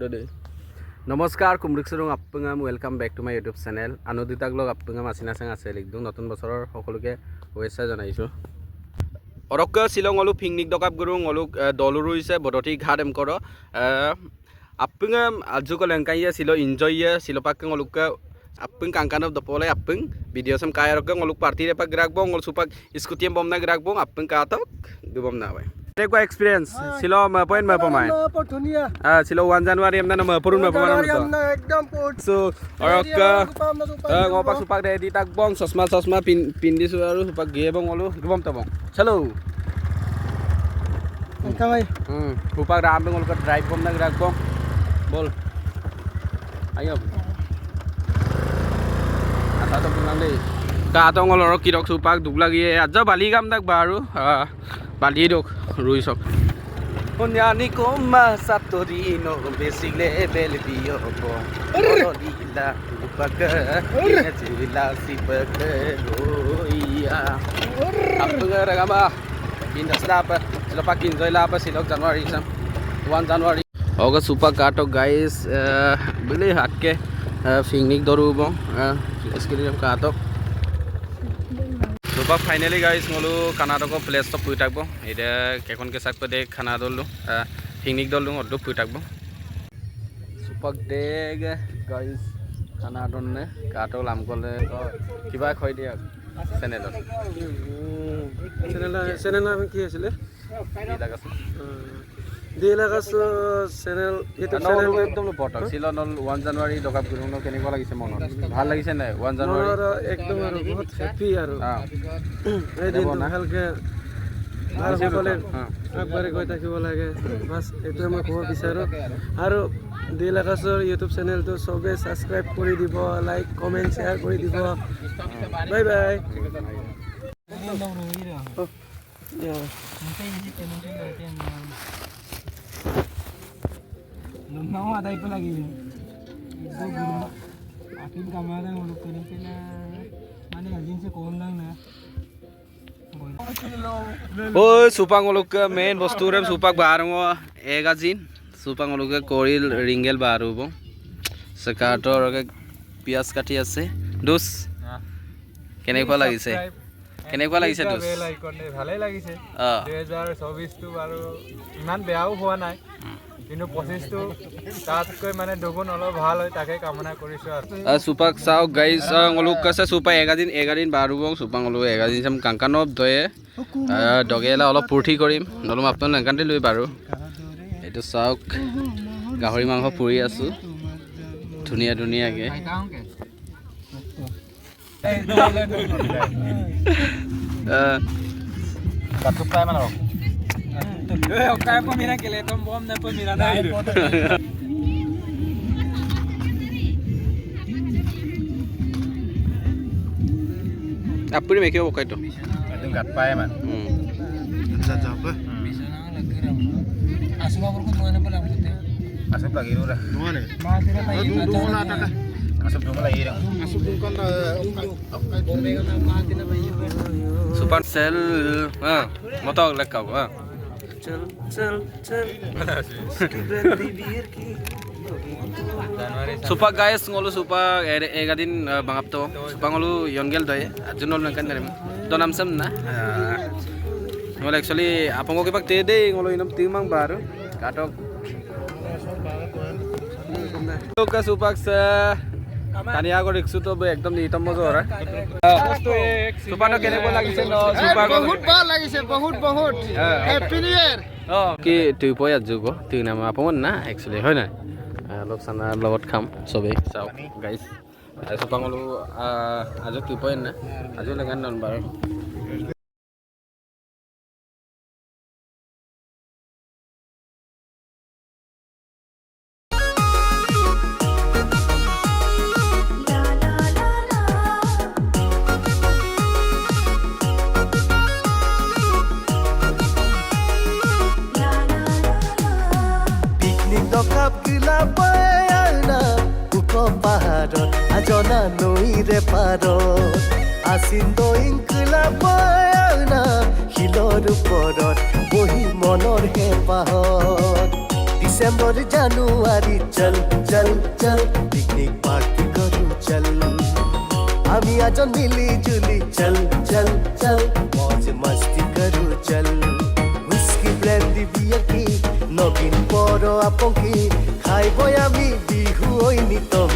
today. Namaskar, kumriksarung appungam. Welcome back to my YouTube channel. Anodita vlog appungam asina sang ase likdung notun bosoror hokoluke oesa janaisu. Orokka Silong olu picnic dokap gurung olu doluru ise bodoti ghadem koro. Appungam ajuko lengkaiya silo enjoy ya silo pakeng oluka appung kangkanap dopole appung video sam kaya rokka oluk party repa gerak bong ol supak scooty bom na gerak bong appung katok dubom na bai. Take what experience? Silo point ma pemain. Silo 1 January amna nama purun ma pemain amna. So orokka ngopak supak de ditak bong sosma pindi suaru supak ge bong olu dubom ta bong. Chalo. Kamai. Supak ram bong olu drive bom na gerak bong. Bol. Ayo. Asa to pulang deh. Ka to ngol orok kirok supak dugla ge aja bali gam dak baru. Bali dok Rui sok. Onyani koma satorino besigle belbio bo. Olila upaka jila sipake loia. Apa ragama? Bindas lapa. Lepak enjoy lapa silok Januari sam. 1 Januari. August super kato guys. Beli hakke picnic doru bo. Sekali kato. So finally guys ngolu Canada ko place to pui takbo ida kekon ke sak pade khana dollu picnic dollu oddo pui takbo supak deg guys khana donne kato lam kole kiba khoi dia channel ki asile dilagas channel YouTube channel ekdom potak silo 1 January dokap gurung no keniko lagise mon ভাল লাগিছে না 1 January একদম আর বহুত happy আর এই দিন ভালকে আর সকলে একবারে কই থাকিব লাগে বাস এটো মই কব বিচাৰো আৰু দিলাগাছৰ ইউটিউব চেনেলটো সবে সাবস্ক্ৰাইব কৰি দিব লাইক কমেন্ট শেয়াৰ কৰি দিব bye bye Mau ada itu lagi itu guru akhir kamaran mau kena kena mana azin se kondang na oh supang oluk main bostu rem supak baru egazin supang oluk koril ringel baru bo sekator pias kati ase dus kenekwa lagise kenekwa lagise dus ভালে লাগিছে 2024 টো বাৰু ইমান বেয়াও হোৱা নাই কিন্তু 25 টো তাতকৈ মানে দুগুণ অলপ ভাল হয় তাকে কামনা কৰিছো আৰু supak sao guys ngoluk kase supak egadin baru bong supang oluk egadin sam kangkanop doye dogela olop purthi korim nolum apton langkante lui baru etu sauk gahori mangho puri asu dunia ke Katupai mana bang? Oke, pemira keletom bom dan pemira naik. Apa ni mereka buka itu? Itu katupai man. Jajah apa? Asup apa kau mana pula betul? Asup lagi dulu dah. Mana? Dulu nak tak? Asup dulu lagi dah. Asup dulu kan Supan sel, motor lekau, Cel. Supak guys ngolu supak egadin bangap to, supak ngolu yongel doy, junol nangkan dari donam sem na. Ngolu actually apa ngolu kipak tede ngolu inam timang baru, katok. Suka supak se. Tania ko riksu to ekdom nitam mojo ora supano kene ko lagise no supa बहुत बार লাগিছে बहुत happy new year ki tui poya jugo tui nama apon na actually hoy na lok sana logot kham sobe sao guys supa ngolu ajo tui poya na ajo lengan non bar Dokap gila bayana uko paharot ajona noire parot asindo inkla bayana hilor porot bohi monor he pahot December January চল চল চল picnic party করু চল আমি আজন মিলি জুলি চল চল চল মজ মস্তি করু চল হুইস্কি ব্র্যান্ডি বিয়ার কি নগিন পর আপঙ্কি খাইবই আমি বিহু ওই নিতম